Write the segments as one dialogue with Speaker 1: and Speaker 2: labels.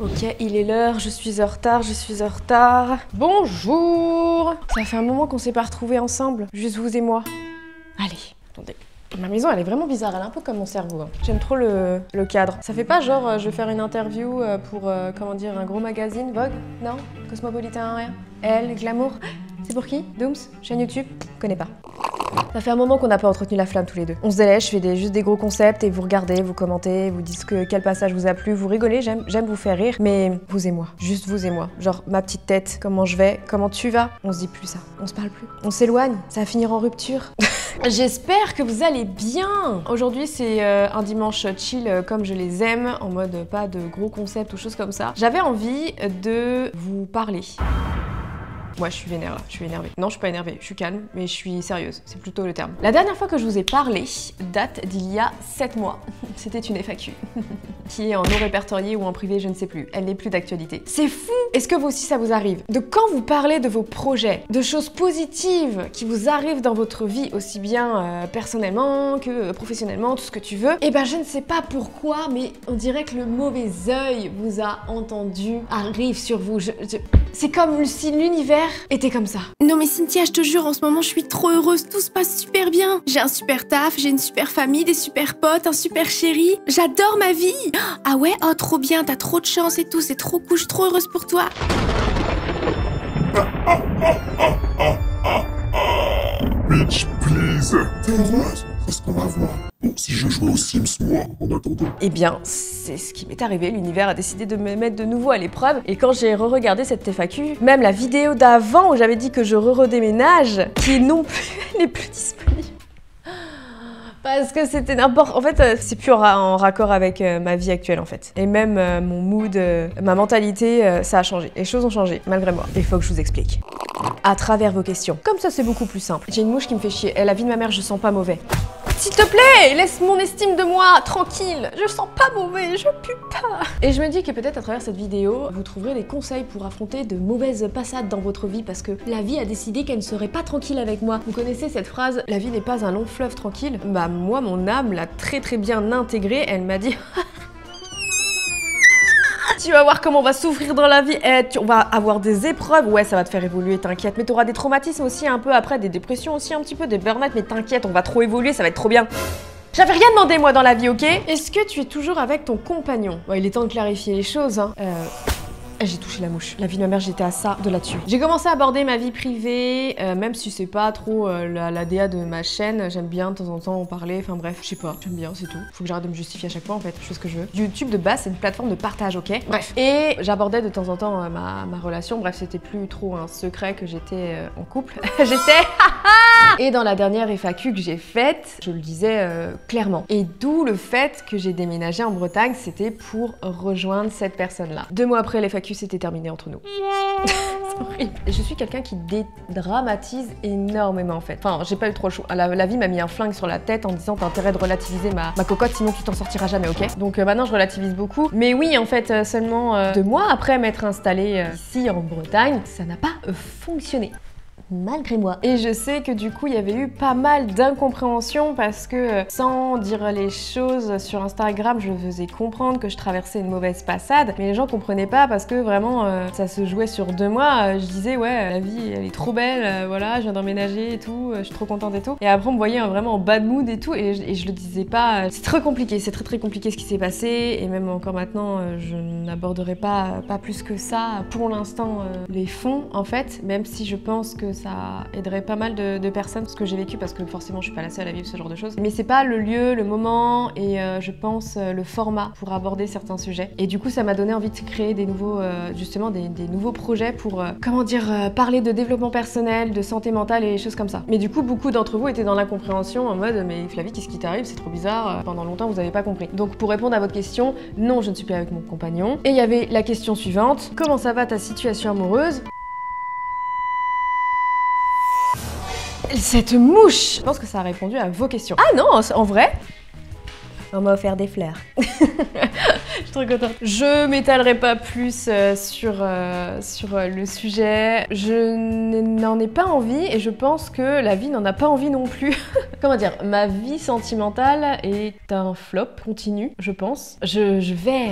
Speaker 1: Ok, il est l'heure, je suis en retard. Bonjour. Ça fait un moment qu'on s'est pas retrouvés ensemble, juste vous et moi. Allez, attendez. Ma maison, elle est vraiment bizarre, elle est un peu comme mon cerveau. Hein. J'aime trop le cadre. Ça fait pas genre, je vais faire une interview pour, comment dire, un gros magazine, Vogue? Non? Cosmopolitain, rien? Elle, Glamour? C'est pour qui? Dooms? Chaîne YouTube? Connais pas. Ça fait un moment qu'on n'a pas entretenu la flamme tous les deux. On se délèche, je fais juste des gros concepts et vous regardez, vous commentez, vous dites quel passage vous a plu, vous rigolez, j'aime vous faire rire, mais vous et moi, juste vous et moi. Genre ma petite tête, comment je vais, comment tu vas, on se dit plus ça, on se parle plus. On s'éloigne, ça va finir en rupture. J'espère que vous allez bien. Aujourd'hui c'est un dimanche chill comme je les aime, en mode pas de gros concepts ou choses comme ça. J'avais envie de vous parler. Moi je suis vénère là, je suis énervée. Non je suis pas énervée, je suis calme, mais je suis sérieuse, c'est plutôt le terme. La dernière fois que je vous ai parlé date d'il y a 7 mois. C'était une FAQ. Qui est en non répertorié ou en privé, je ne sais plus. Elle n'est plus d'actualité. C'est fou! Est-ce que vous aussi ça vous arrive? De quand vous parlez de vos projets, de choses positives qui vous arrivent dans votre vie, aussi bien personnellement que professionnellement, tout ce que tu veux, et ben je ne sais pas pourquoi, mais on dirait que le mauvais œil vous a entendu, arrive sur vous. C'est comme si l'univers était comme ça.
Speaker 2: Non mais Cynthia, je te jure, en ce moment je suis trop heureuse, tout se passe super bien. J'ai un super taf, j'ai une super famille, des super potes, un super chéri. J'adore ma vie. Ah ouais? Oh trop bien, t'as trop de chance et tout, c'est trop cool, je suis trop heureuse pour toi.
Speaker 3: Bitch, please. T'es heureuse? C'est ce qu'on va voir. Bon, si je jouais aux Sims, moi, en attendant.
Speaker 1: Eh bien, c'est ce qui m'est arrivé. L'univers a décidé de me mettre de nouveau à l'épreuve. Et quand j'ai re-regardé cette FAQ, même la vidéo d'avant où j'avais dit que je redéménage, qui non plus n'est plus disponible. Parce que c'était n'importe... En fait, c'est plus en raccord avec ma vie actuelle, en fait. Et même mon mood, ma mentalité, ça a changé. Les choses ont changé, malgré moi. Il faut que je vous explique. À travers vos questions. Comme ça, c'est beaucoup plus simple. J'ai une mouche qui me fait chier. La vie de ma mère, je sens pas mauvais. S'il te plaît, laisse mon estime de moi tranquille. Je sens pas mauvais, je pue pas. Et je me dis que peut-être à travers cette vidéo, vous trouverez des conseils pour affronter de mauvaises passades dans votre vie parce que la vie a décidé qu'elle ne serait pas tranquille avec moi. Vous connaissez cette phrase, la vie n'est pas un long fleuve tranquille? Bah moi, mon âme l'a très bien intégrée. Elle m'a dit... Tu vas voir comment on va souffrir dans la vie, on va avoir des épreuves, ouais ça va te faire évoluer, t'inquiète, mais t'auras des traumatismes aussi un peu après, des dépressions aussi un petit peu, des burn-out, mais t'inquiète, on va trop évoluer, ça va être trop bien. J'avais rien demandé moi dans la vie, ok? Est-ce que tu es toujours avec ton compagnon? Ouais, il est temps de clarifier les choses, hein. J'ai touché la mouche. La vie de ma mère, j'étais à ça de là-dessus. J'ai commencé à aborder ma vie privée, même si c'est pas trop la DA de ma chaîne. J'aime bien de temps en temps en parler, enfin bref, je sais pas, j'aime bien, c'est tout. Faut que j'arrête de me justifier à chaque fois en fait, je fais ce que je veux. YouTube de base, c'est une plateforme de partage, ok? Bref. Et j'abordais de temps en temps ma relation, bref, c'était plus trop un secret que j'étais en couple. Et dans la dernière FAQ que j'ai faite, je le disais clairement. Et d'où le fait que j'ai déménagé en Bretagne, c'était pour rejoindre cette personne-là. 2 mois après, l'FAQ s'était terminé entre nous. C'est horrible. Je suis quelqu'un qui dédramatise énormément en fait. Enfin, j'ai pas eu trop le choix. La vie m'a mis un flingue sur la tête en me disant t'as intérêt de relativiser ma cocotte, sinon tu t'en sortiras jamais, ok? Donc maintenant je relativise beaucoup. Mais oui, en fait, seulement 2 mois après m'être installée ici en Bretagne, ça n'a pas fonctionné. Malgré moi. Et je sais que du coup il y avait eu pas mal d'incompréhension parce que sans dire les choses sur Instagram, je faisais comprendre que je traversais une mauvaise passade, mais les gens comprenaient pas parce que vraiment ça se jouait sur 2 mois. Je disais ouais la vie elle est trop belle, voilà je viens d'emménager et tout, je suis trop contente et tout. Et après on me voyait vraiment en bad mood et tout et je le disais pas. C'est très compliqué, c'est très compliqué ce qui s'est passé et même encore maintenant je n'aborderai pas plus que ça pour l'instant les fonds en fait, même si je pense que ça aiderait pas mal de personnes ce que j'ai vécu parce que forcément je suis pas la seule à vivre ce genre de choses. Mais c'est pas le lieu, le moment et je pense le format pour aborder certains sujets. Et du coup ça m'a donné envie de créer des nouveaux justement des nouveaux projets pour comment dire parler de développement personnel, de santé mentale et des choses comme ça. Mais du coup beaucoup d'entre vous étaient dans l'incompréhension en mode mais Flavie qu'est-ce qui t'arrive, c'est trop bizarre, pendant longtemps vous avez pas compris. Donc pour répondre à votre question, non je ne suis plus avec mon compagnon. Et il y avait la question suivante, comment ça va ta situation amoureuse? Cette mouche! Je pense que ça a répondu à vos questions. Ah non, en vrai, on m'a offert des fleurs. Je suis trop contente. Je m'étalerai pas plus sur le sujet. Je n'en ai pas envie et je pense que la vie n'en a pas envie non plus. Comment dire? Ma vie sentimentale est un flop continu, je pense. Je vais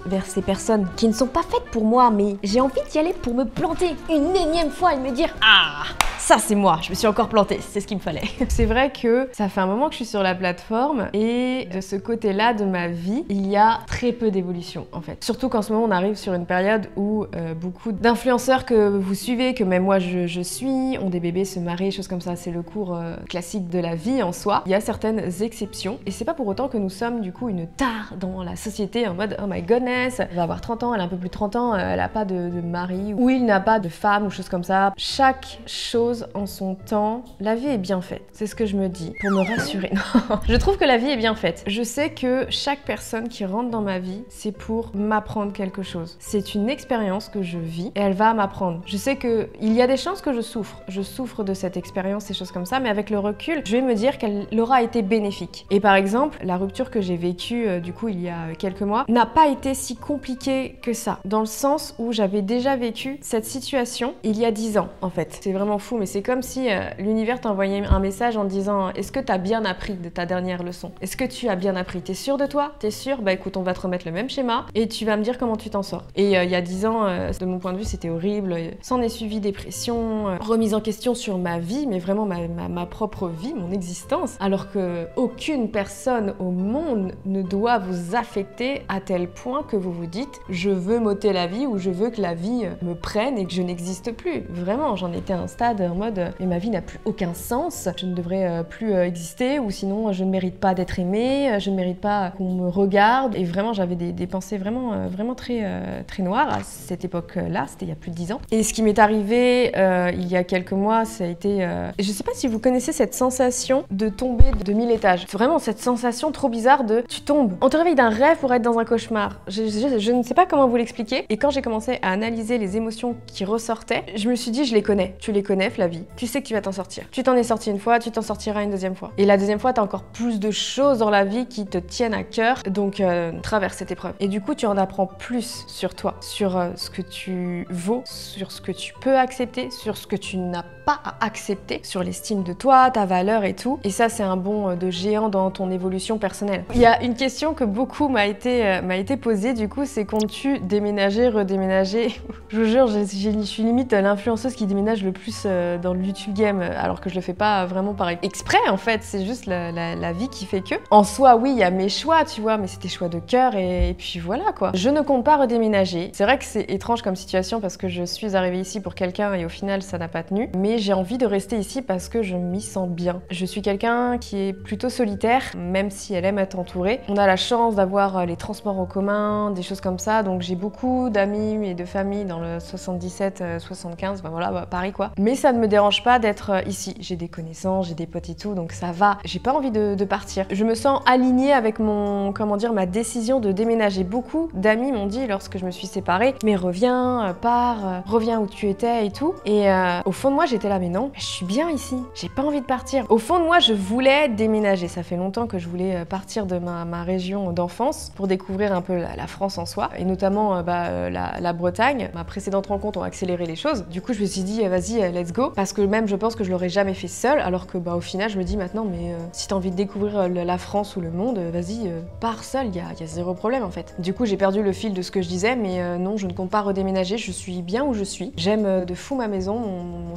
Speaker 1: vers ces personnes qui ne sont pas faites pour moi, mais j'ai envie d'y aller pour me planter une énième fois et me dire « Ah !» Ça c'est moi, je me suis encore plantée, c'est ce qu'il me fallait. C'est vrai que ça fait un moment que je suis sur la plateforme et de ce côté-là de ma vie, il y a très peu d'évolution en fait. Surtout qu'en ce moment on arrive sur une période où beaucoup d'influenceurs que vous suivez, que même moi je suis, ont des bébés, se marient, choses comme ça, c'est le cours classique de la vie en soi. Il y a certaines exceptions et c'est pas pour autant que nous sommes du coup une tare dans la société en mode oh my goodness, elle va avoir 30 ans, elle a un peu plus de 30 ans, elle a pas de mari ou il n'a pas de femme ou choses comme ça. Chaque chose en son temps, la vie est bien faite. C'est ce que je me dis pour me rassurer. Non. Je trouve que la vie est bien faite. Je sais que chaque personne qui rentre dans ma vie, c'est pour m'apprendre quelque chose. C'est une expérience que je vis et elle va m'apprendre. Je sais que il y a des chances que je souffre. Je souffre de cette expérience et choses comme ça, mais avec le recul, je vais me dire qu'elle aura été bénéfique. Et par exemple, la rupture que j'ai vécue du coup il y a quelques mois n'a pas été si compliquée que ça, dans le sens où j'avais déjà vécu cette situation il y a 10 ans en fait. C'est vraiment fou, mais c'est comme si l'univers t'envoyait un message en disant est-ce que t'as bien appris de ta dernière leçon? Est-ce que tu as bien appris? T'es sûr de toi? T'es sûr? Bah écoute, on va te remettre le même schéma et tu vas me dire comment tu t'en sors. Et il y a 10 ans, de mon point de vue, c'était horrible. S'en est suivi dépression, remise en question sur ma vie, mais vraiment ma propre vie, mon existence, alors que aucune personne au monde ne doit vous affecter à tel point que vous vous dites je veux m'ôter la vie ou je veux que la vie me prenne et que je n'existe plus. Vraiment, j'en étais à un stade en mode mais ma vie n'a plus aucun sens, je ne devrais plus exister ou sinon je ne mérite pas d'être aimée, je ne mérite pas qu'on me regarde. Et vraiment j'avais des pensées vraiment très noires à cette époque-là, c'était il y a plus de 10 ans. Et ce qui m'est arrivé il y a quelques mois, ça a été... je sais pas si vous connaissez cette sensation de tomber de 1000 étages. C'est vraiment cette sensation trop bizarre de tu tombes. On te réveille d'un rêve pour être dans un cauchemar. Je ne sais pas comment vous l'expliquer. Et quand j'ai commencé à analyser les émotions qui ressortaient, je me suis dit je les connais. Tu les connais Flavie. Tu sais que tu vas t'en sortir. Tu t'en es sorti une fois, tu t'en sortiras une deuxième fois. Et la deuxième fois, t'as encore plus de choses dans la vie qui te tiennent à cœur. Donc traverse cette épreuve. Et du coup, tu en apprends plus sur toi, sur ce que tu vaux, sur ce que tu peux accepter, sur ce que tu n'as pas à accepter, sur l'estime de toi, ta valeur et tout. Et ça, c'est un bond de géant dans ton évolution personnelle. Il y a une question que beaucoup m'a été posée, du coup, c'est comptes-tu déménager, redéménager? Je vous jure, je suis limite l'influenceuse qui déménage le plus dans le YouTube game, alors que je le fais pas vraiment par exprès, en fait. C'est juste la vie qui fait que. En soi, oui, il y a mes choix, tu vois, mais c'est des choix de cœur et puis voilà, quoi. Je ne compte pas redéménager. C'est vrai que c'est étrange comme situation parce que je suis arrivée ici pour quelqu'un et au final, ça n'a pas tenu. Mais j'ai envie de rester ici parce que je m'y sens bien. Je suis quelqu'un qui est plutôt solitaire, même si elle aime être entourée. On a la chance d'avoir les transports en commun, des choses comme ça, donc j'ai beaucoup d'amis et de famille dans le 77, 75, ben voilà, Paris quoi. Mais ça ne me dérange pas d'être ici. J'ai des connaissances, j'ai des potes et tout, donc ça va. J'ai pas envie de partir. Je me sens alignée avec ma décision de déménager. Beaucoup d'amis m'ont dit lorsque je me suis séparée, mais reviens, pars, reviens où tu étais et tout. Et au fond de moi, j'étais là, mais non, je suis bien ici. J'ai pas envie de partir. Au fond de moi, je voulais déménager. Ça fait longtemps que je voulais partir de ma région d'enfance pour découvrir un peu la France en soi, et notamment la Bretagne. Ma précédente rencontre ont accéléré les choses. Du coup, je me suis dit, vas-y, let's go. Parce que même, je pense que je l'aurais jamais fait seule, alors que au final, je me dis maintenant, mais si t'as envie de découvrir la France ou le monde, vas-y, pars seule, il y a zéro problème en fait. Du coup, j'ai perdu le fil de ce que je disais, mais non, je ne compte pas redéménager, je suis bien où je suis. J'aime de fou ma maison,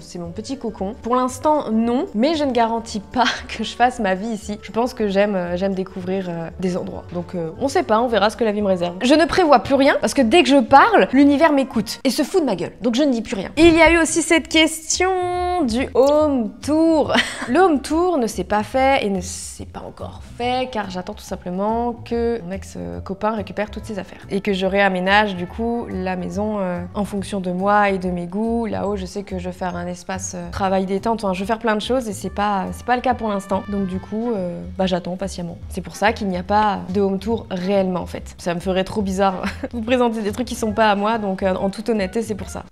Speaker 1: c'est mon petit cocon. Pour l'instant, non, mais je ne garantis pas que je fasse ma vie ici. Je pense que j'aime découvrir des endroits. Donc on sait pas, on verra ce que la vie me réserve. Je ne prévois plus rien, parce que dès que je parle, l'univers m'écoute et se fout de ma gueule. Donc je ne dis plus rien. Il y a eu aussi cette question du home tour. Le home tour ne s'est pas fait et ne s'est pas encore fait, car j'attends tout simplement que mon ex-copain récupère toutes ses affaires. Et que je réaménage du coup la maison en fonction de moi et de mes goûts. Là-haut, je sais que je vais faire un espace travail détente, enfin, je vais faire plein de choses et c'est pas le cas pour l'instant. Donc du coup, j'attends patiemment. C'est pour ça qu'il n'y a pas de home tour réellement en fait. Ça me ferait trop bizarre de vous présenter des trucs qui sont pas à moi, donc en toute honnêteté, c'est pour ça.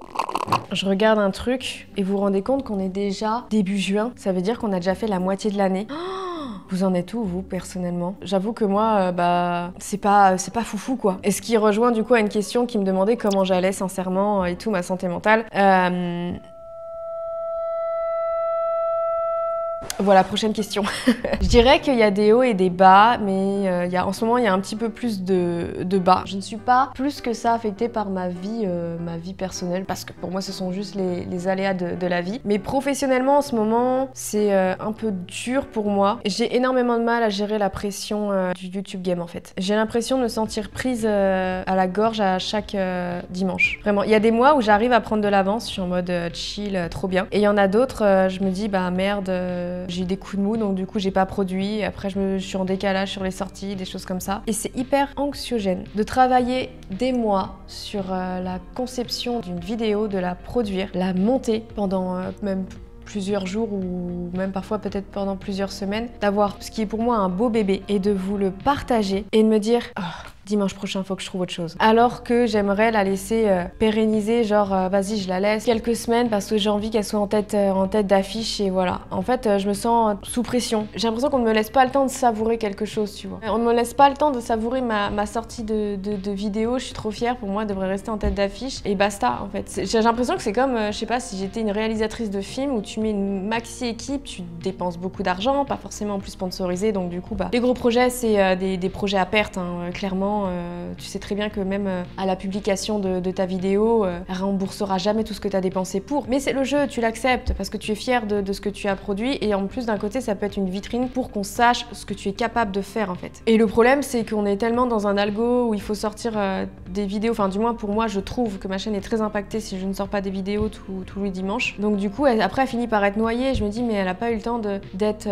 Speaker 1: Je regarde un truc et vous vous rendez compte qu'on est déjà début juin. Ça veut dire qu'on a déjà fait la moitié de l'année. Vous en êtes où, vous, personnellement? J'avoue que moi, c'est pas foufou, quoi. Et ce qui rejoint, du coup, à une question qui me demandait comment j'allais, sincèrement, et tout, ma santé mentale. Voilà, prochaine question. Je dirais qu'il y a des hauts et des bas, mais en ce moment, il y a un petit peu plus de bas. Je ne suis pas plus que ça affectée par ma vie personnelle, parce que pour moi, ce sont juste les aléas de la vie. Mais professionnellement, en ce moment, c'est un peu dur pour moi. J'ai énormément de mal à gérer la pression du YouTube Game, en fait. J'ai l'impression de me sentir prise à la gorge à chaque dimanche. Vraiment, il y a des mois où j'arrive à prendre de l'avance, je suis en mode chill, trop bien. Et il y en a d'autres, je me dis, bah merde, j'ai eu des coups de mou, donc du coup j'ai pas produit. Après je suis en décalage sur les sorties, des choses comme ça. Et c'est hyper anxiogène de travailler des mois sur la conception d'une vidéo, de la produire, la monter pendant même plusieurs jours ou même parfois peut-être pendant plusieurs semaines, d'avoir ce qui est pour moi un beau bébé et de vous le partager et de me dire oh, dimanche prochain, faut que je trouve autre chose. Alors que j'aimerais la laisser pérenniser, genre vas-y, je la laisse quelques semaines parce que j'ai envie qu'elle soit en tête d'affiche et voilà. En fait, je me sens sous pression. J'ai l'impression qu'on ne me laisse pas le temps de savourer quelque chose, tu vois. On ne me laisse pas le temps de savourer ma sortie de vidéo. Je suis trop fière, pour moi, elle devrait rester en tête d'affiche et basta, en fait. J'ai l'impression que c'est comme, je sais pas, si j'étais une réalisatrice de film où tu mets une maxi équipe, tu dépenses beaucoup d'argent, pas forcément en plus sponsorisé, donc du coup, bah, les gros projets, c'est des projets à perte, hein, clairement. Tu sais très bien que même à la publication de ta vidéo, elle remboursera jamais tout ce que tu as dépensé pour. Mais c'est le jeu, tu l'acceptes parce que tu es fier de ce que tu as produit et en plus d'un côté ça peut être une vitrine pour qu'on sache ce que tu es capable de faire en fait. Et le problème c'est qu'on est tellement dans un algo où il faut sortir des vidéos, enfin du moins pour moi je trouve que ma chaîne est très impactée si je ne sors pas des vidéos tous les dimanches. Donc du coup après elle finit par être noyée, je me dis mais elle a pas eu le temps d'être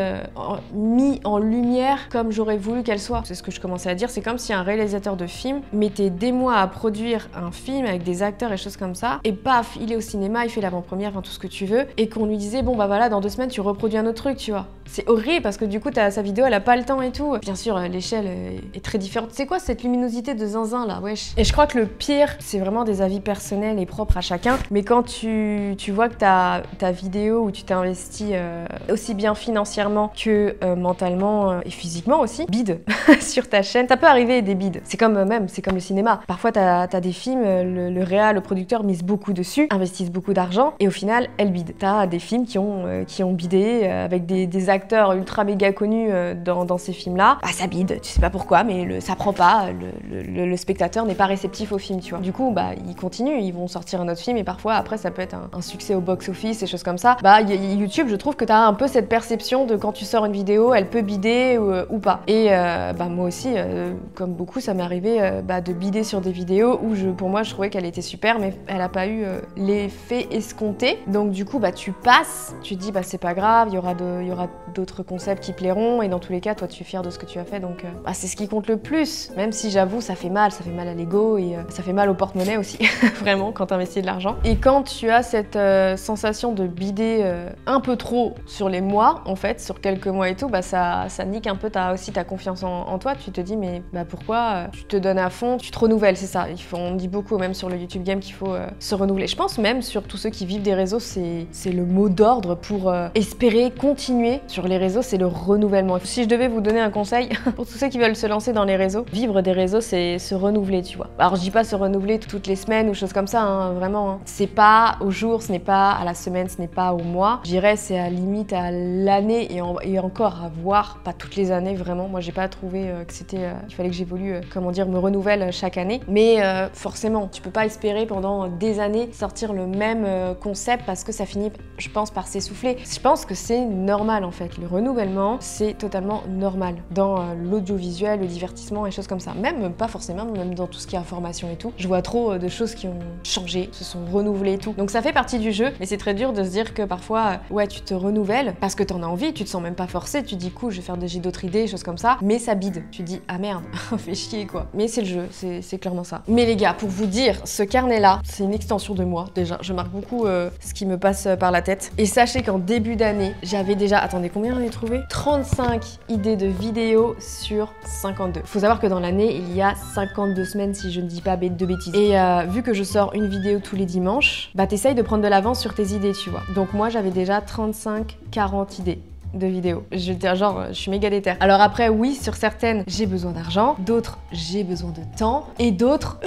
Speaker 1: mis en lumière comme j'aurais voulu qu'elle soit. C'est ce que je commençais à dire, c'est comme si un réalisateur de film mettait des mois à produire un film avec des acteurs et choses comme ça et paf, il est au cinéma, il fait l'avant-première, enfin tout ce que tu veux et qu'on lui disait bon bah voilà dans 2 semaines tu reproduis un autre truc, tu vois. C'est horrible parce que du coup sa vidéo elle a pas le temps et tout. Bien sûr l'échelle est très différente. C'est quoi cette luminosité de zinzin là, wesh. Et je crois que le pire c'est vraiment des avis personnels et propres à chacun, mais quand tu vois que ta vidéo où tu t'es investi aussi bien financièrement que mentalement et physiquement aussi, bide sur ta chaîne, ça peut arriver des bides. C'est comme le cinéma. Parfois, t'as des films, le réal, le producteur mise beaucoup dessus, investissent beaucoup d'argent et au final, elle bide. T'as des films qui ont bidé avec des acteurs ultra méga connus dans ces films-là. Bah, ça bide. Tu sais pas pourquoi, mais ça prend pas. Le spectateur n'est pas réceptif au film, tu vois. Du coup, bah, ils continuent. Ils vont sortir un autre film et parfois, après, ça peut être un succès au box-office et choses comme ça. Bah, YouTube, je trouve que t'as un peu cette perception de quand tu sors une vidéo, elle peut bider ou pas. Et bah, moi aussi, comme beaucoup, ça m'est arrivé de bider sur des vidéos où pour moi je trouvais qu'elle était super mais elle a pas eu l'effet escompté. Donc du coup tu passes, tu te dis c'est pas grave, il y aura d'autres concepts qui plairont et dans tous les cas toi tu es fier de ce que tu as fait donc c'est ce qui compte le plus. Même si j'avoue ça fait mal à l'ego et ça fait mal au porte-monnaie aussi vraiment quand t'investis de l'argent. Et quand tu as cette sensation de bider un peu trop sur les mois en fait, sur quelques mois et tout, ça nique un peu aussi ta confiance en toi. Tu te dis mais pourquoi tu te donnes à fond, tu te renouvelles, c'est ça. On dit beaucoup même sur le YouTube Game qu'il faut se renouveler. Je pense même sur tous ceux qui vivent des réseaux, c'est le mot d'ordre pour espérer continuer sur les réseaux, c'est le renouvellement. Si je devais vous donner un conseil pour tous ceux qui veulent se lancer dans les réseaux, vivre des réseaux, c'est se renouveler, tu vois. Alors je dis pas se renouveler toutes les semaines ou choses comme ça, hein, vraiment. Hein. C'est pas au jour, ce n'est pas à la semaine, ce n'est pas au mois. Je dirais c'est à limite à l'année et encore à voir, pas toutes les années vraiment. Moi j'ai pas trouvé que c'était qu'il fallait que j'évolue, comment dire, me renouvelle chaque année. Mais forcément, tu peux pas espérer pendant des années sortir le même concept parce que ça finit, je pense, par s'essouffler. Je pense que c'est normal en fait. Le renouvellement, c'est totalement normal dans l'audiovisuel, le divertissement et choses comme ça. Même pas forcément, même dans tout ce qui est information et tout. Je vois trop de choses qui ont changé, se sont renouvelées et tout. Donc ça fait partie du jeu, mais c'est très dur de se dire que parfois, ouais, tu te renouvelles parce que t'en as envie, tu te sens même pas forcé, tu dis cool, je vais faire j'ai d'autres idées, choses comme ça, mais ça bide. Tu dis ah merde, fait chier quoi. Mais c'est le jeu, c'est clairement ça. Mais les gars, pour vous dire, ce carnet-là, c'est une extension de moi déjà. Je marque beaucoup ce qui me passe par la tête. Et sachez qu'en début d'année, j'avais déjà, attendez, combien j'en ai trouvé? 35 idées de vidéos sur 52. Faut savoir que dans l'année, il y a 52 semaines si je ne dis pas de bêtises. Et vu que je sors une vidéo tous les dimanches, t'essayes de prendre de l'avance sur tes idées, tu vois. Donc moi, j'avais déjà 35-40 idées. de vidéos. Je veux dire, genre, je suis méga déter. Alors après, oui, sur certaines, j'ai besoin d'argent, d'autres, j'ai besoin de temps, et d'autres,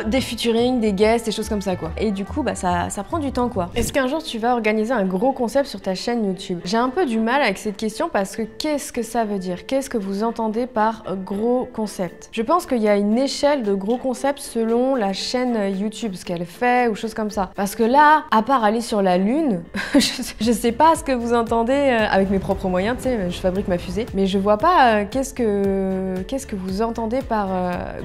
Speaker 1: des featuring, des guests, des choses comme ça, quoi. Et du coup, bah, ça prend du temps, quoi. Est-ce qu'un jour, tu vas organiser un gros concept sur ta chaîne YouTube? J'ai un peu du mal avec cette question parce que qu'est-ce que ça veut dire? Qu'est-ce que vous entendez par gros concept? Je pense qu'il y a une échelle de gros concepts selon la chaîne YouTube, ce qu'elle fait ou choses comme ça. Parce que là, à part aller sur la Lune, je sais pas ce que vous entendez avec mes propres moyens, tu sais, je fabrique ma fusée, mais je vois pas qu'est-ce que vous entendez par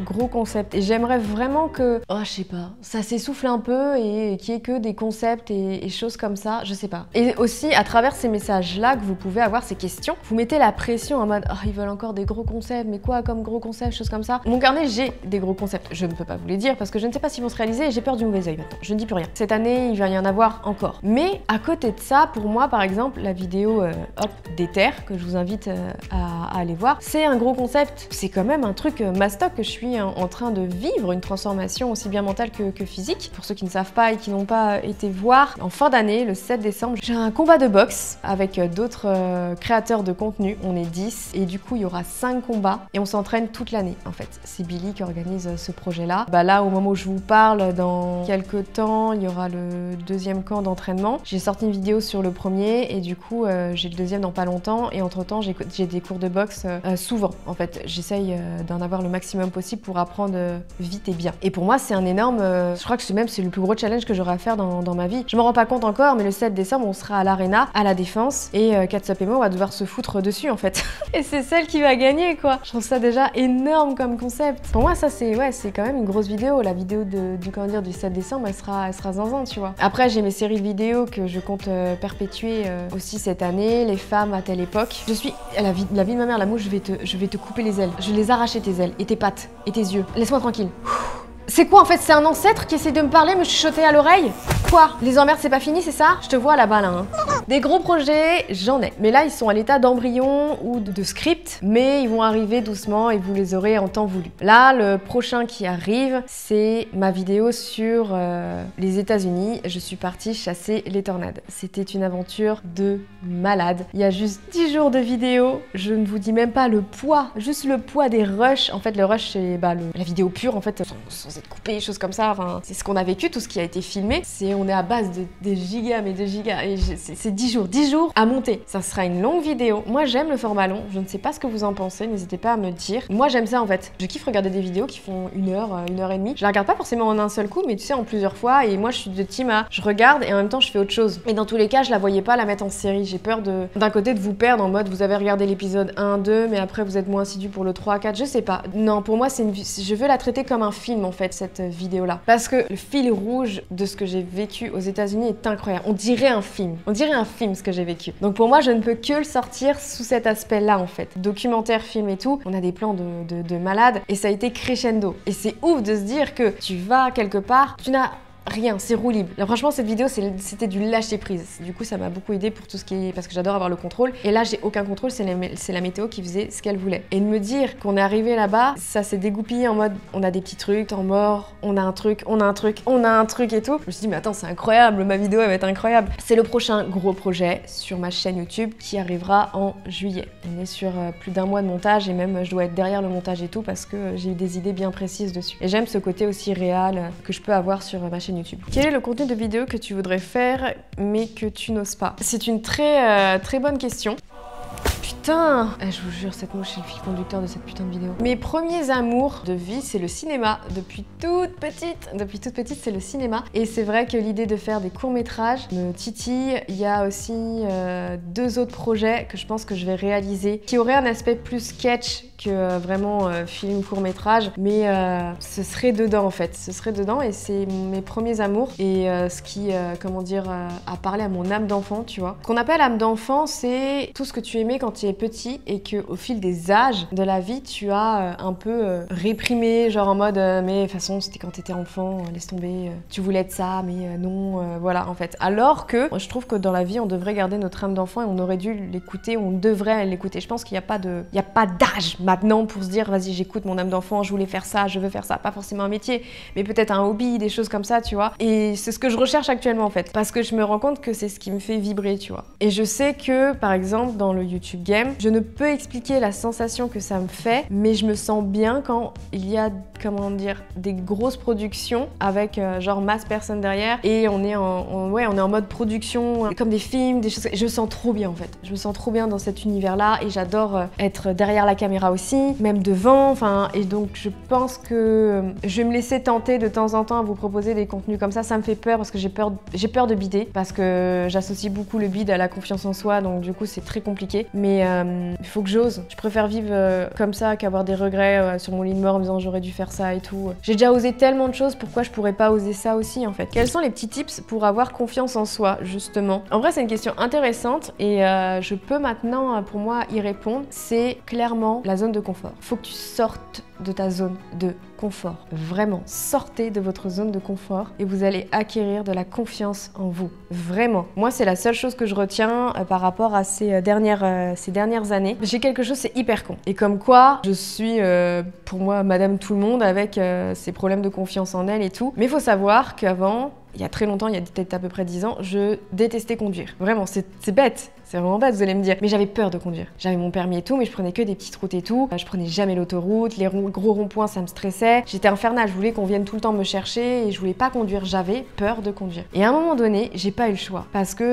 Speaker 1: gros concept. Et j'aimerais vraiment que, oh, je sais pas, ça s'essouffle un peu et qu'il y ait que des concepts et choses comme ça, je sais pas. Et aussi, à travers ces messages-là que vous pouvez avoir, ces questions, vous mettez la pression en mode, oh, ils veulent encore des gros concepts, mais quoi comme gros concepts, choses comme ça. Mon carnet, j'ai des gros concepts. Je ne peux pas vous les dire parce que je ne sais pas s'ils vont se réaliser et j'ai peur du mauvais œil maintenant. Je ne dis plus rien. Cette année, il va y en avoir encore. Mais à côté de ça, pour moi, par exemple, la vidéo hop, d'Ether, que je vous invite à aller voir, c'est un gros concept. C'est quand même un truc mastoc que je suis en train de vivre, une transformation aussi bien mentale que physique. Pour ceux qui ne savent pas et qui n'ont pas été voir, en fin d'année, le 7 décembre, j'ai un combat de boxe avec d'autres créateurs de contenu. On est 10 et du coup, il y aura 5 combats et on s'entraîne toute l'année, en fait. C'est Billy qui organise ce projet-là. Bah là, au moment où je vous parle, dans quelques temps, il y aura le deuxième camp d'entraînement. J'ai sorti une vidéo sur le premier et du coup, j'ai le deuxième dans pas longtemps et entre-temps, j'ai des cours de boxe souvent. En fait, j'essaye d'en avoir le maximum possible pour apprendre vite et bien. Et pour moi, c'est un énorme... je crois que c'est le plus gros challenge que j'aurai à faire dans ma vie. Je m'en rends pas compte encore, mais le 7 décembre, on sera à l'Arena, à la Défense, et Catsup et moi, on va devoir se foutre dessus, en fait. Et c'est celle qui va gagner, quoi. Je trouve ça déjà énorme comme concept. Pour moi, ça, c'est quand même une grosse vidéo. La vidéo du 7 décembre, elle sera zinzin, tu vois. Après, j'ai mes séries de vidéos que je compte perpétuer aussi cette année, les femmes à telle époque. Je suis la vie de ma mère, la mouche, je vais te couper les ailes. Je vais les arracher tes ailes, et tes pattes, et tes yeux. Laisse-moi tranquille. C'est quoi en fait? C'est un ancêtre qui essaie de me parler, me chuchoter à l'oreille? Quoi? Les emmerdes c'est pas fini, c'est ça? Je te vois là-bas là, hein. Des gros projets, j'en ai. Mais là ils sont à l'état d'embryon ou de script, mais ils vont arriver doucement et vous les aurez en temps voulu. Là, le prochain qui arrive, c'est ma vidéo sur les États-Unis. Je suis partie chasser les tornades. C'était une aventure de malade. Il y a juste 10 jours de vidéo. Je ne vous dis même pas le poids, juste le poids des rushs. En fait, le rush c'est la vidéo pure en fait, sans être coupé, choses comme ça. Enfin, c'est ce qu'on a vécu, tout ce qui a été filmé. On est à base de des gigas, mais de gigas. Et c'est 10 jours à monter. Ça sera une longue vidéo. Moi, j'aime le format long. Je ne sais pas ce que vous en pensez. N'hésitez pas à me dire. Moi, j'aime ça en fait. Je kiffe regarder des vidéos qui font 1 heure et demie. Je la regarde pas forcément en un seul coup, mais tu sais, en plusieurs fois. Et moi, je suis de team à je regarde et en même temps, je fais autre chose. Et dans tous les cas, je la voyais pas la mettre en série. J'ai peur d'un côté de vous perdre en mode vous avez regardé l'épisode 1, 2, mais après vous êtes moins assidu pour le 3, 4. Je sais pas. Non, pour moi, je veux la traiter comme un film en fait, cette vidéo-là. Parce que le fil rouge de ce que j'ai vécu aux États-Unis est incroyable. On dirait un film. On dirait un film ce que j'ai vécu. Donc pour moi, je ne peux que le sortir sous cet aspect-là en fait. Documentaire, film et tout. On a des plans de malade et ça a été crescendo. Et c'est ouf de se dire que tu vas quelque part, tu n'as rien, c'est roue libre. Là, franchement, cette vidéo, c'était du lâcher prise. Du coup, ça m'a beaucoup aidé pour tout ce qui est... Parce que j'adore avoir le contrôle. Et là, j'ai aucun contrôle, c'est la météo qui faisait ce qu'elle voulait. Et de me dire qu'on est arrivé là-bas, ça s'est dégoupillé en mode on a des petits trucs, temps mort, on a un truc, on a un truc, on a un truc et tout. Je me suis dit, mais attends, c'est incroyable, ma vidéo, elle va être incroyable. C'est le prochain gros projet sur ma chaîne YouTube qui arrivera en juillet. On est sur plus d'1 mois de montage et même je dois être derrière le montage et tout parce que j'ai eu des idées bien précises dessus. Et j'aime ce côté aussi réel que je peux avoir sur ma chaîne YouTube. Quel est le contenu de vidéo que tu voudrais faire mais que tu n'oses pas? C'est une très bonne question. Putain, je vous jure, cette mouche est le fil conducteur de cette putain de vidéo. Mes premiers amours de vie, c'est le cinéma. Depuis toute petite, c'est le cinéma. Et c'est vrai que l'idée de faire des courts-métrages me titille. Il y a aussi 2 autres projets que je pense que je vais réaliser, qui auraient un aspect plus sketch que vraiment film court-métrage. Mais ce serait dedans en fait. Ce serait dedans et c'est mes premiers amours. Et ce qui, comment dire, a parlé à mon âme d'enfant, tu vois. Ce qu'on appelle âme d'enfant, c'est tout ce que tu aimais quand tu t'es petit et que au fil des âges de la vie, tu as un peu réprimé, genre en mode mais de toute façon c'était quand t'étais enfant, laisse tomber, tu voulais être ça, mais non, voilà en fait. Alors que je trouve que dans la vie, on devrait garder notre âme d'enfant et on aurait dû l'écouter, on devrait l'écouter. Je pense qu'il n'y a pas d'âge maintenant pour se dire vas-y j'écoute mon âme d'enfant, je voulais faire ça, je veux faire ça, pas forcément un métier, mais peut-être un hobby, des choses comme ça, tu vois. Et c'est ce que je recherche actuellement en fait, parce que je me rends compte que c'est ce qui me fait vibrer, tu vois. Et je sais que par exemple dans le YouTube Game, je ne peux expliquer la sensation que ça me fait, mais je me sens bien quand il y a, comment dire, des grosses productions avec genre masse personnes derrière et on est on est en mode production, comme des films, des choses. Je me sens trop bien en fait. Je me sens trop bien dans cet univers-là et j'adore être derrière la caméra aussi, même devant. Enfin, et donc je pense que je vais me laisser tenter de temps en temps à vous proposer des contenus comme ça. Ça me fait peur parce que j'ai peur de bider, parce que j'associe beaucoup le bide à la confiance en soi, donc du coup c'est très compliqué. Mais il faut que j'ose. Je préfère vivre comme ça qu'avoir des regrets sur mon lit de mort en me disant j'aurais dû faire ça et tout. J'ai déjà osé tellement de choses, pourquoi je pourrais pas oser ça aussi en fait? Quels sont les petits tips pour avoir confiance en soi justement? En vrai c'est une question intéressante et je peux maintenant pour moi y répondre. C'est clairement la zone de confort. Faut que tu sortes de ta zone de confort. Vraiment, sortez de votre zone de confort et vous allez acquérir de la confiance en vous. Vraiment. Moi, c'est la seule chose que je retiens par rapport à ces dernières années. J'ai quelque chose, c'est hyper con. Et comme quoi, je suis pour moi Madame Tout le Monde avec ses problèmes de confiance en elle et tout. Mais il faut savoir qu'avant, il y a très longtemps, il y a peut-être à peu près 10 ans, je détestais conduire. Vraiment, c'est bête. C'est vraiment bête, vous allez me dire. Mais j'avais peur de conduire. J'avais mon permis et tout, mais je prenais que des petites routes et tout. Je prenais jamais l'autoroute. Les gros ronds-points, ça me stressait. J'étais infernale. Je voulais qu'on vienne tout le temps me chercher et je voulais pas conduire. J'avais peur de conduire. Et à un moment donné, j'ai pas eu le choix parce que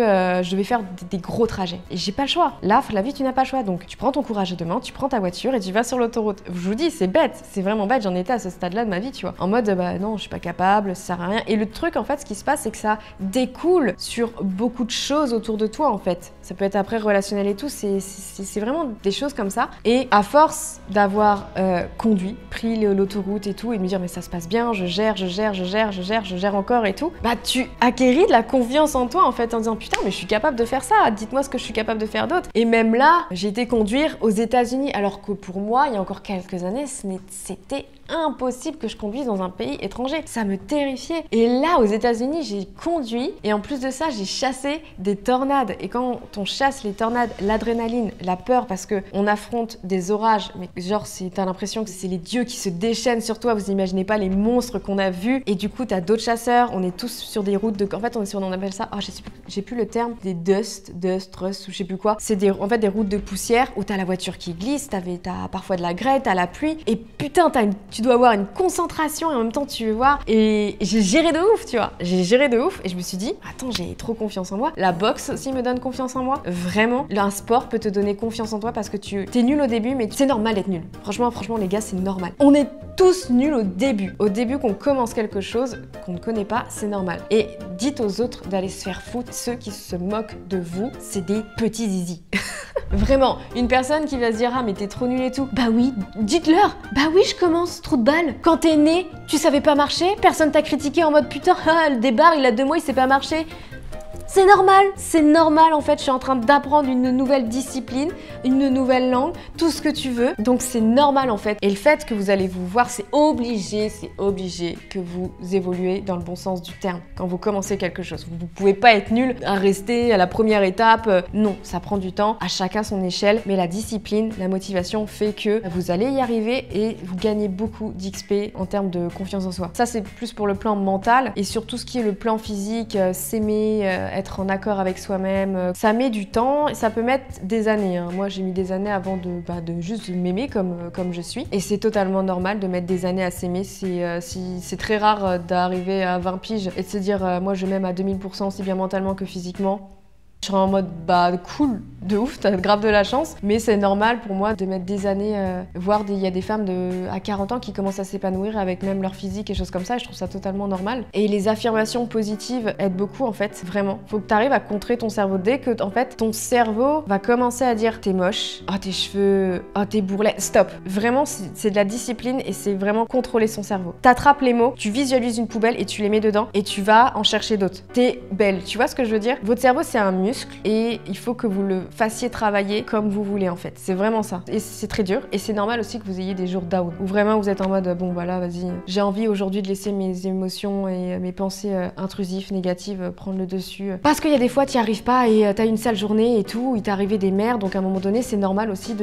Speaker 1: je devais faire des gros trajets. Et j'ai pas le choix. Là, la vie, tu n'as pas le choix. Donc, tu prends ton courage à deux mains, tu prends ta voiture et tu vas sur l'autoroute. Je vous dis, c'est bête. C'est vraiment bête. J'en étais à ce stade-là de ma vie, tu vois. En mode, bah non, je suis pas capable, ça sert à rien. Et le truc, en fait, ce qui se passe, c'est que ça découle sur beaucoup de choses autour de toi, en fait. Ça peut être après relationnel et tout, c'est vraiment des choses comme ça. Et à force d'avoir conduit, pris l'autoroute et tout, et de me dire mais ça se passe bien, je gère encore et tout, bah tu acquéris de la confiance en toi en fait, en disant putain mais je suis capable de faire ça, dites-moi ce que je suis capable de faire d'autre. Et même là, j'ai été conduire aux États-Unis, alors que pour moi, il y a encore quelques années, c'était impossible que je conduise dans un pays étranger. Ça me terrifiait. Et là, aux États-Unis, j'ai conduit et en plus de ça, j'ai chassé des tornades. Et quand on chasse les tornades, l'adrénaline, la peur, parce que on affronte des orages, mais genre, t'as l'impression que c'est les dieux qui se déchaînent sur toi. Vous imaginez pas les monstres qu'on a vus. Et du coup, t'as d'autres chasseurs. On est tous sur des routes de... En fait, on appelle ça... Oh, j'ai plus le terme. Des rust, ou je sais plus quoi. C'est en fait des routes de poussière où t'as la voiture qui glisse, t'as parfois de la grêle, t'as la pluie. Et putain, tu dois avoir une concentration et en même temps tu veux voir. Et j'ai géré de ouf, tu vois. J'ai géré de ouf et je me suis dit, attends, j'ai trop confiance en moi. La boxe aussi me donne confiance en moi. Vraiment, un sport peut te donner confiance en toi parce que t'es nul au début, mais c'est normal d'être nul. Franchement, les gars, c'est normal. On est tous nuls au début. Au début qu'on commence quelque chose qu'on ne connaît pas, c'est normal. Et dites aux autres d'aller se faire foutre. Ceux qui se moquent de vous, c'est des petits zizi. Vraiment, une personne qui va se dire ah mais t'es trop nul et tout. Bah oui, dites-leur. Bah oui, je commence, trou de balle. Quand t'es né, tu savais pas marcher, personne t'a critiqué en mode putain, le débarre, il a 2 mois, il sait pas marcher. C'est normal en fait, je suis en train d'apprendre une nouvelle discipline, une nouvelle langue, tout ce que tu veux. Donc c'est normal en fait. Et le fait que vous allez vous voir, c'est obligé que vous évoluez dans le bon sens du terme quand vous commencez quelque chose. Vous pouvez pas être nul à rester à la première étape. Non, ça prend du temps, à chacun son échelle. Mais la discipline, la motivation fait que vous allez y arriver et vous gagnez beaucoup d'XP en termes de confiance en soi. Ça c'est plus pour le plan mental et sur tout ce qui est le plan physique, s'aimer, être en accord avec soi-même. Ça met du temps et ça peut mettre des années. Hein. Moi, j'ai mis des années avant de juste m'aimer comme je suis. Et c'est totalement normal de mettre des années à s'aimer. C'est très rare d'arriver à 20 piges et de se dire moi, je m'aime à 2000% aussi bien mentalement que physiquement. Je serais en mode bah cool, de ouf, t'as grave de la chance, mais c'est normal pour moi de mettre des années, voire il y a des femmes à 40 ans qui commencent à s'épanouir avec même leur physique et choses comme ça, et je trouve ça totalement normal. Et les affirmations positives aident beaucoup en fait, vraiment. Faut que t'arrives à contrer ton cerveau dès que en fait ton cerveau va commencer à dire t'es moche, oh tes cheveux, oh tes bourrelets, stop. Vraiment c'est de la discipline et c'est vraiment contrôler son cerveau. T'attrapes les mots, tu visualises une poubelle et tu les mets dedans et tu vas en chercher d'autres. T'es belle, tu vois ce que je veux dire? Votre cerveau c'est un mur muscle et il faut que vous le fassiez travailler comme vous voulez en fait. C'est vraiment ça. Et c'est très dur et c'est normal aussi que vous ayez des jours down où vraiment vous êtes en mode bon voilà vas-y, j'ai envie aujourd'hui de laisser mes émotions et mes pensées intrusives, négatives prendre le dessus. Parce qu'il y a des fois tu n'y arrives pas et t'as une sale journée et tout, il t'est arrivé des merdes, donc à un moment donné c'est normal aussi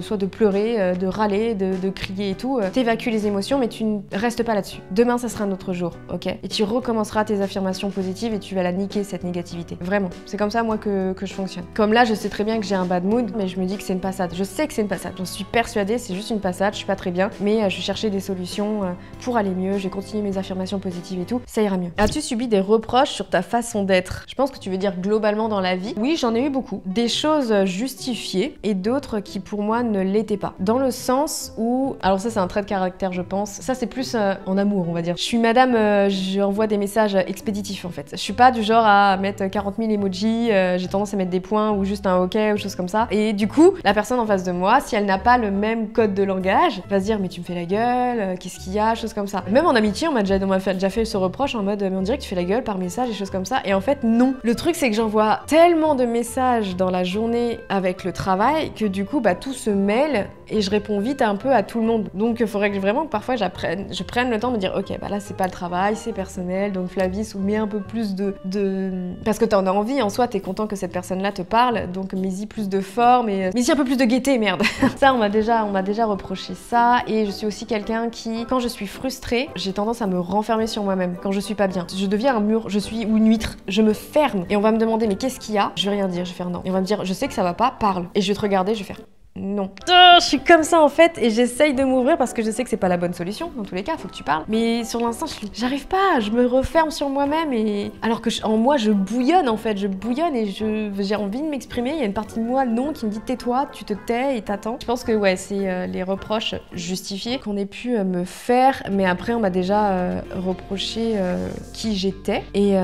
Speaker 1: soit de pleurer, de râler, de crier et tout. T'évacues les émotions mais tu ne restes pas là-dessus. Demain ça sera un autre jour, ok? Et tu recommenceras tes affirmations positives et tu vas la niquer cette négativité. Vraiment. C'est comme ça moi que je fonctionne. Comme là je sais très bien que j'ai un bad mood mais je me dis que c'est une passade. Je sais que c'est une passade. J'en suis persuadée, c'est juste une passade, je suis pas très bien mais je cherchais des solutions pour aller mieux, j'ai continué mes affirmations positives et tout, ça ira mieux. As-tu subi des reproches sur ta façon d'être? Je pense que tu veux dire globalement dans la vie. Oui, j'en ai eu beaucoup. Des choses justifiées et d'autres qui pour moi ne l'étaient pas. Dans le sens où, alors ça c'est un trait de caractère je pense, ça c'est plus en amour on va dire. Je suis madame, j'envoie des messages expéditifs en fait. Je suis pas du genre à mettre 40 000 emojis, j'ai tendance à mettre des points ou juste un ok ou choses comme ça. Et du coup, la personne en face de moi, si elle n'a pas le même code de langage, va se dire mais tu me fais la gueule, qu'est-ce qu'il y a, choses comme ça. Même en amitié, on m'a déjà fait ce reproche en mode mais on dirait que tu fais la gueule par message et choses comme ça. Et en fait non. Le truc c'est que j'envoie tellement de messages dans la journée avec le travail que du coup tout se mêle et je réponds vite un peu à tout le monde. Donc il faudrait que vraiment parfois je prenne le temps de me dire ok là c'est pas le travail, c'est personnel, donc Flavie mets un peu plus de... Parce que t'en as envie, en soi t'es content que cette personne-là te parle, donc mets-y plus de forme et mets-y un peu plus de gaieté, merde. Ça on m'a déjà reproché ça et je suis aussi quelqu'un qui, quand je suis frustrée, j'ai tendance à me renfermer sur moi-même quand je suis pas bien. Je deviens un mur, ou une huître, je me ferme et on va me demander mais qu'est-ce qu'il y a? Je vais rien dire, je vais faire non. Et on va me dire je sais que ça va pas, parle. Et je vais te regarder, je vais faire non. Je suis comme ça en fait et j'essaye de m'ouvrir parce que je sais que c'est pas la bonne solution. Dans tous les cas, faut que tu parles. Mais sur l'instant, j'arrive pas, je me referme sur moi-même et alors que en moi, je bouillonne en fait, je bouillonne et j'ai envie de m'exprimer. Il y a une partie de moi non qui me dit tais-toi, tu te tais et t'attends. Je pense que ouais, c'est les reproches justifiés qu'on ait pu me faire, mais après on m'a déjà reproché qui j'étais et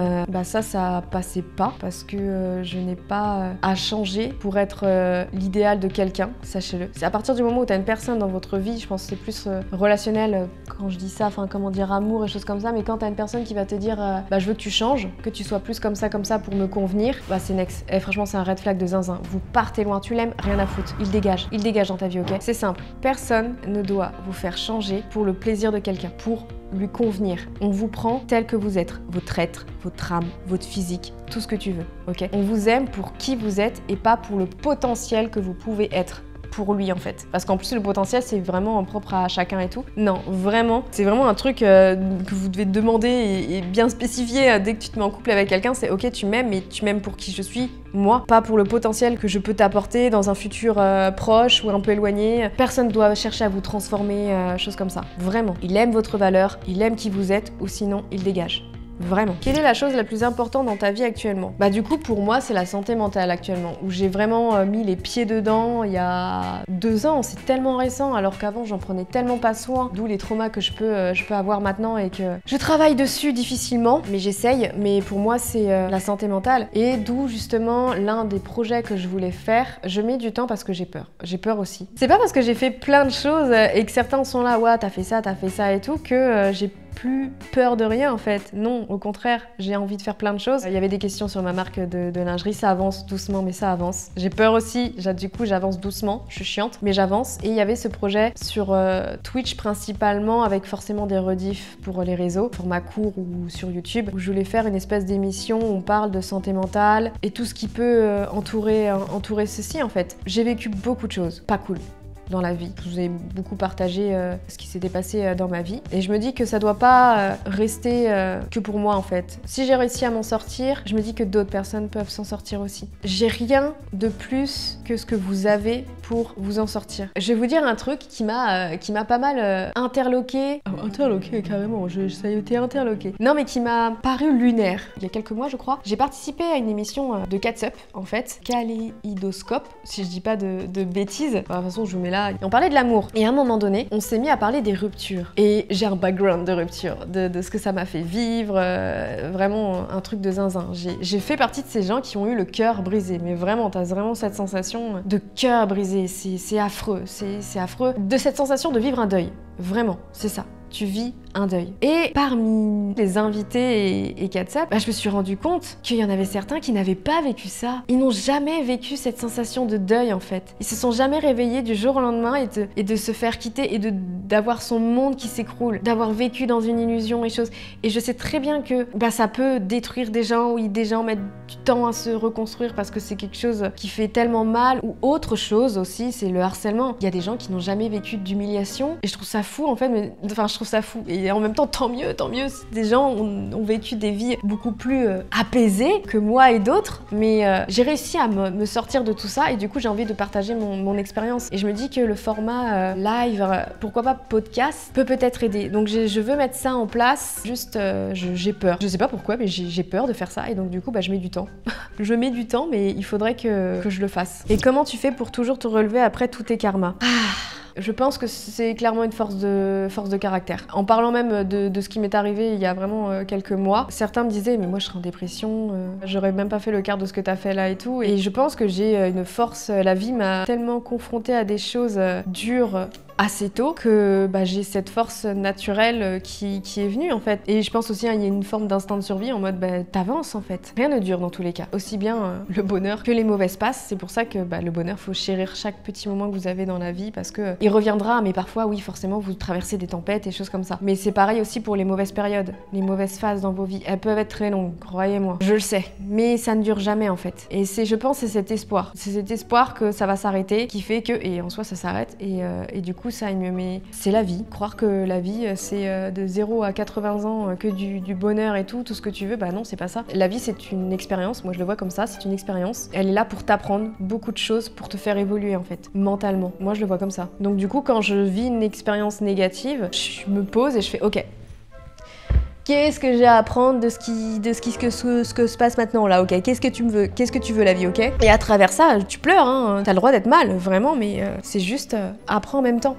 Speaker 1: ça passait pas parce que je n'ai pas à changer pour être l'idéal de quelqu'un. Sachez-le. C'est à partir du moment où tu as une personne dans votre vie, je pense que c'est plus relationnel quand je dis ça, enfin comment dire amour et choses comme ça, mais quand tu as une personne qui va te dire je veux que tu changes, que tu sois plus comme ça pour me convenir, c'est next. Et franchement c'est un red flag de zinzin. Vous partez loin, tu l'aimes, rien à foutre. Il dégage dans ta vie, ok? C'est simple. Personne ne doit vous faire changer pour le plaisir de quelqu'un, pour lui convenir. On vous prend tel que vous êtes, votre être, votre âme, votre physique, tout ce que tu veux, ok? On vous aime pour qui vous êtes et pas pour le potentiel que vous pouvez être pour lui en fait. Parce qu'en plus le potentiel c'est vraiment propre à chacun et tout. Non, vraiment, c'est vraiment un truc que vous devez demander et bien spécifier dès que tu te mets en couple avec quelqu'un, c'est ok tu m'aimes mais tu m'aimes pour qui je suis, moi, pas pour le potentiel que je peux t'apporter dans un futur proche ou un peu éloigné. Personne ne doit chercher à vous transformer, choses comme ça. Vraiment, il aime votre valeur, il aime qui vous êtes ou sinon il dégage. Vraiment. Quelle est la chose la plus importante dans ta vie actuellement? Du coup, pour moi, c'est la santé mentale actuellement, où j'ai vraiment mis les pieds dedans il y a 2 ans. C'est tellement récent, alors qu'avant, j'en prenais tellement pas soin. D'où les traumas que je peux avoir maintenant et que je travaille dessus difficilement, mais j'essaye. Mais pour moi, c'est la santé mentale. Et d'où, justement, l'un des projets que je voulais faire. Je mets du temps parce que j'ai peur. J'ai peur aussi. C'est pas parce que j'ai fait plein de choses et que certains sont là, ouais, t'as fait ça et tout, que j'ai plus peur de rien en fait. Non, au contraire, j'ai envie de faire plein de choses. Il y avait des questions sur ma marque de lingerie, ça avance doucement mais ça avance. J'ai peur aussi, du coup j'avance doucement, je suis chiante, mais j'avance. Et il y avait ce projet sur Twitch principalement avec forcément des rediffs pour les réseaux, format court ou sur YouTube, où je voulais faire une espèce d'émission où on parle de santé mentale et tout ce qui peut entourer ceci en fait. J'ai vécu beaucoup de choses, pas cool. Dans la vie. Je vous ai beaucoup partagé ce qui s'était passé dans ma vie et je me dis que ça doit pas rester que pour moi en fait. Si j'ai réussi à m'en sortir, je me dis que d'autres personnes peuvent s'en sortir aussi. J'ai rien de plus que ce que vous avez pour vous en sortir. Je vais vous dire un truc qui m'a pas mal interloqué. Interloqué carrément, ça a été interloqué. Non mais qui m'a paru lunaire. Il y a quelques mois je crois, j'ai participé à une émission de Catsup en fait, Kaléidoscope, si je dis pas de bêtises. De toute façon je vous mets là. Et on parlait de l'amour. Et à un moment donné, on s'est mis à parler des ruptures. Et j'ai un background de rupture, de ce que ça m'a fait vivre, vraiment un truc de zinzin. J'ai fait partie de ces gens qui ont eu le cœur brisé. Mais vraiment, t'as vraiment cette sensation de cœur brisé. C'est affreux, c'est affreux. De cette sensation de vivre un deuil. Vraiment, c'est ça. Tu vis un deuil. Et parmi les invités et Katsap, je me suis rendu compte qu'il y en avait certains qui n'avaient pas vécu ça. Ils n'ont jamais vécu cette sensation de deuil en fait. Ils se sont jamais réveillés du jour au lendemain et de se faire quitter et d'avoir son monde qui s'écroule, d'avoir vécu dans une illusion et choses. Et je sais très bien que ça peut détruire des gens, ou des gens mettent du temps à se reconstruire parce que c'est quelque chose qui fait tellement mal. Ou autre chose aussi, c'est le harcèlement. Il y a des gens qui n'ont jamais vécu d'humiliation et je trouve ça fou en fait, je trouve ça fou. Et en même temps, tant mieux, des gens ont vécu des vies beaucoup plus apaisées que moi et d'autres, mais j'ai réussi à me sortir de tout ça et du coup j'ai envie de partager mon expérience. Et je me dis que le format live, pourquoi pas podcast, peut peut-être aider. Donc je veux mettre ça en place, juste j'ai peur. Je sais pas pourquoi, mais j'ai peur de faire ça et donc du coup je mets du temps. Je mets du temps, mais il faudrait que je le fasse. Et comment tu fais pour toujours te relever après tous tes karmas? Je pense que c'est clairement une force de caractère. En parlant même de ce qui m'est arrivé il y a vraiment quelques mois, certains me disaient mais moi je serais en dépression, j'aurais même pas fait le quart de ce que t'as fait là et tout. Et je pense que j'ai une force, la vie m'a tellement confrontée à des choses dures assez tôt que j'ai cette force naturelle qui est venue en fait. Et je pense aussi il y a une forme d'instinct de survie en mode t'avances en fait. Rien ne dure dans tous les cas. Aussi bien le bonheur que les mauvaises passes. C'est pour ça que le bonheur, faut chérir chaque petit moment que vous avez dans la vie parce que il reviendra, mais parfois oui forcément vous traversez des tempêtes et choses comme ça. Mais c'est pareil aussi pour les mauvaises périodes, les mauvaises phases dans vos vies. Elles peuvent être très longues, croyez-moi. Je le sais, mais ça ne dure jamais en fait. Et je pense c'est cet espoir. C'est cet espoir que ça va s'arrêter qui fait que, et en soi ça s'arrête et du coup ça mieux, mais c'est la vie. Croire que la vie c'est de 0 à 80 ans que du bonheur et tout ce que tu veux, non c'est pas ça. La vie c'est une expérience, moi je le vois comme ça, c'est une expérience. Elle est là pour t'apprendre beaucoup de choses, pour te faire évoluer en fait, mentalement. Moi je le vois comme ça. Donc du coup quand je vis une expérience négative, je me pose et je fais ok. Qu'est-ce que j'ai à apprendre de ce que se passe maintenant là, ok? Qu'est-ce que tu veux la vie, ok? Et à travers ça, tu pleures, hein. T'as le droit d'être mal, vraiment, mais c'est juste apprends en même temps.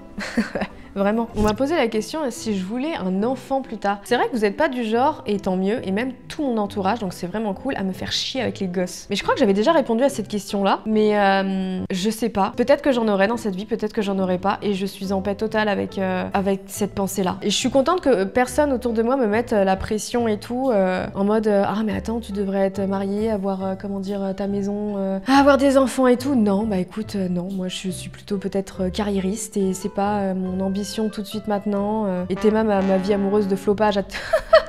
Speaker 1: Vraiment. On m'a posé la question si je voulais un enfant plus tard. C'est vrai que vous n'êtes pas du genre, et tant mieux, et même tout mon entourage, donc c'est vraiment cool, à me faire chier avec les gosses. Mais je crois que j'avais déjà répondu à cette question-là, mais je sais pas. Peut-être que j'en aurai dans cette vie, peut-être que j'en aurai pas, et je suis en paix totale avec cette pensée-là. Et je suis contente que personne autour de moi me mette la pression et tout, en mode ah mais attends, tu devrais être mariée, avoir ta maison, avoir des enfants et tout. Non, écoute, non, moi je suis plutôt peut-être carriériste, et c'est pas mon ambition tout de suite maintenant. Et Théma, ma vie amoureuse de flopage.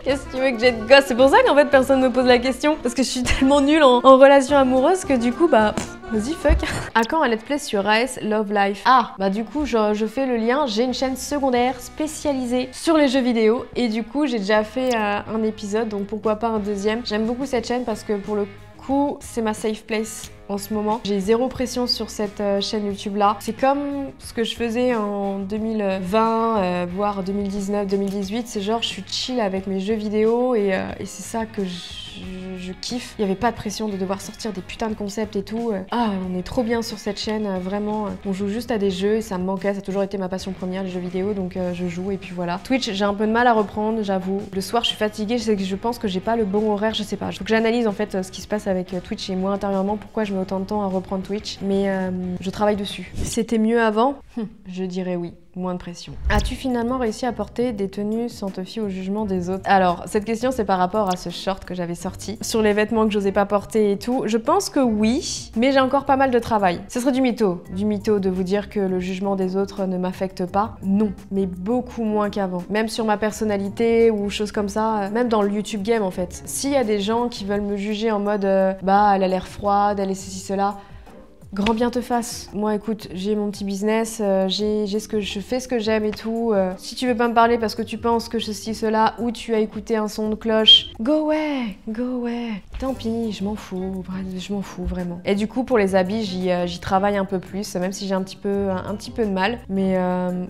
Speaker 1: Qu'est-ce que tu veux que j'ai de gosse? C'est pour ça qu'en fait personne me pose la question. Parce que je suis tellement nulle en relation amoureuse que du coup, vas-y, fuck. À quand un let's play sur AS Love Life? Du coup, je fais le lien. J'ai une chaîne secondaire spécialisée sur les jeux vidéo. Et du coup, j'ai déjà fait un épisode, donc pourquoi pas un deuxième. J'aime beaucoup cette chaîne parce que pour le coup, c'est ma safe place en ce moment. J'ai zéro pression sur cette chaîne YouTube là. C'est comme ce que je faisais en 2020, voire 2019, 2018. C'est genre je suis chill avec mes jeux vidéo et c'est ça que je kiffe. Il n'y avait pas de pression de devoir sortir des putains de concepts et tout. On est trop bien sur cette chaîne, vraiment. On joue juste à des jeux et ça me manquait. Ça a toujours été ma passion première, les jeux vidéo, donc je joue et puis voilà. Twitch, j'ai un peu de mal à reprendre, j'avoue. Le soir, je suis fatiguée, je pense que j'ai pas le bon horaire, je sais pas. Il faut que j'analyse en fait ce qui se passe avec Twitch et moi intérieurement, pourquoi je mets autant de temps à reprendre Twitch. Mais je travaille dessus. C'était mieux avant? Je dirais oui. Moins de pression. As-tu finalement réussi à porter des tenues sans te fier au jugement des autres? Alors, cette question, c'est par rapport à ce short que j'avais sorti, sur les vêtements que j'osais pas porter et tout. Je pense que oui, mais j'ai encore pas mal de travail. Ce serait du mytho de vous dire que le jugement des autres ne m'affecte pas. Non, mais beaucoup moins qu'avant. Même sur ma personnalité ou choses comme ça, même dans le YouTube game en fait. S'il y a des gens qui veulent me juger en mode elle a l'air froide, elle est ceci, cela, grand bien te fasse. Moi, écoute, j'ai mon petit business, je fais ce que j'aime et tout. Si tu veux pas me parler parce que tu penses que ceci, cela, ou tu as écouté un son de cloche, go away. Tant pis, je m'en fous vraiment. Et du coup, pour les habits, j'y travaille un peu plus, même si j'ai un petit peu de mal. Mais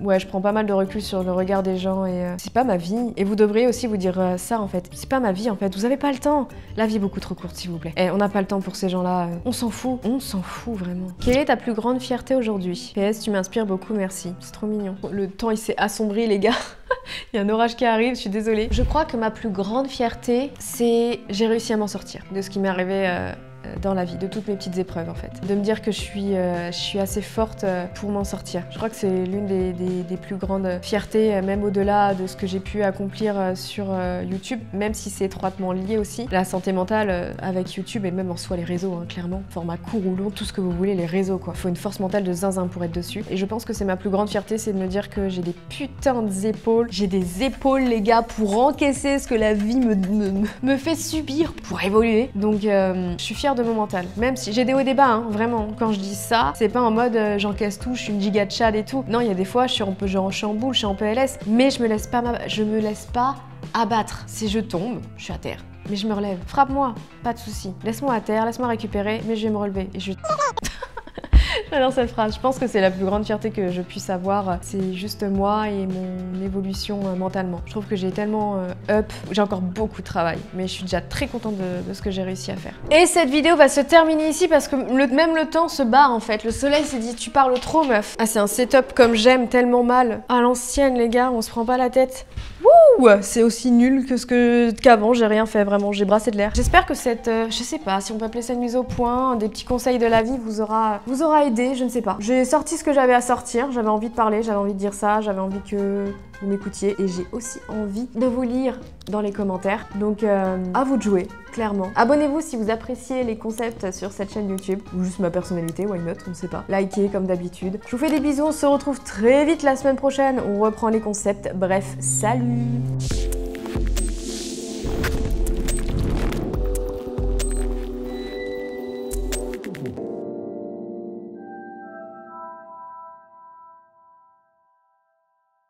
Speaker 1: ouais, je prends pas mal de recul sur le regard des gens et c'est pas ma vie. Et vous devriez aussi vous dire ça en fait. C'est pas ma vie en fait. Vous avez pas le temps. La vie est beaucoup trop courte, s'il vous plaît. On n'a pas le temps pour ces gens-là. On s'en fout vraiment. Quelle est ta plus grande fierté aujourd'hui? PS, tu m'inspires beaucoup, merci. C'est trop mignon. Le temps, il s'est assombri, les gars. Il y a un orage qui arrive, je suis désolée. Je crois que ma plus grande fierté, c'est j'ai réussi à m'en sortir de ce qui m'est arrivé dans la vie, de toutes mes petites épreuves en fait. De me dire que je suis assez forte pour m'en sortir. Je crois que c'est l'une des plus grandes fiertés, même au-delà de ce que j'ai pu accomplir sur YouTube, même si c'est étroitement lié aussi. La santé mentale avec YouTube et même en soi les réseaux, hein, clairement. Format court ou long, tout ce que vous voulez, les réseaux quoi. Faut une force mentale de zinzin pour être dessus. Et je pense que c'est ma plus grande fierté, c'est de me dire que j'ai des putains d'épaules. J'ai des épaules les gars pour encaisser ce que la vie me fait subir pour évoluer. Donc je suis fière de mon mental. Même si j'ai des hauts et des bas, hein, vraiment. Quand je dis ça, c'est pas en mode j'encaisse tout, je suis une giga tchad et tout. Non, il y a des fois, je suis en boule, je suis en PLS. Mais je me laisse pas abattre. Si je tombe, je suis à terre. Mais je me relève. Frappe-moi, pas de souci. Laisse-moi à terre, laisse-moi récupérer, mais je vais me relever. Et je... J'adore cette phrase. Je pense que c'est la plus grande fierté que je puisse avoir. C'est juste moi et mon évolution mentalement. Je trouve que j'ai tellement up. J'ai encore beaucoup de travail, mais je suis déjà très contente de ce que j'ai réussi à faire. Et cette vidéo va se terminer ici parce que même le temps se barre en fait. Le soleil s'est dit tu parles trop meuf. Ah c'est un setup comme j'aime tellement mal. À l'ancienne les gars, on se prend pas la tête. Wouh, c'est aussi nul que qu'avant, j'ai rien fait vraiment, j'ai brassé de l'air. J'espère que cette, je sais pas si on peut appeler ça une mise au point, des petits conseils de la vie vous aura aidé, je ne sais pas. J'ai sorti ce que j'avais à sortir, j'avais envie de parler, j'avais envie de dire ça, j'avais envie que vous m'écoutiez et j'ai aussi envie de vous lire dans les commentaires. Donc à vous de jouer, clairement. Abonnez-vous si vous appréciez les concepts sur cette chaîne YouTube ou juste ma personnalité, why not, on ne sait pas. Likez comme d'habitude. Je vous fais des bisous, on se retrouve très vite la semaine prochaine, on reprend les concepts. Bref, salut!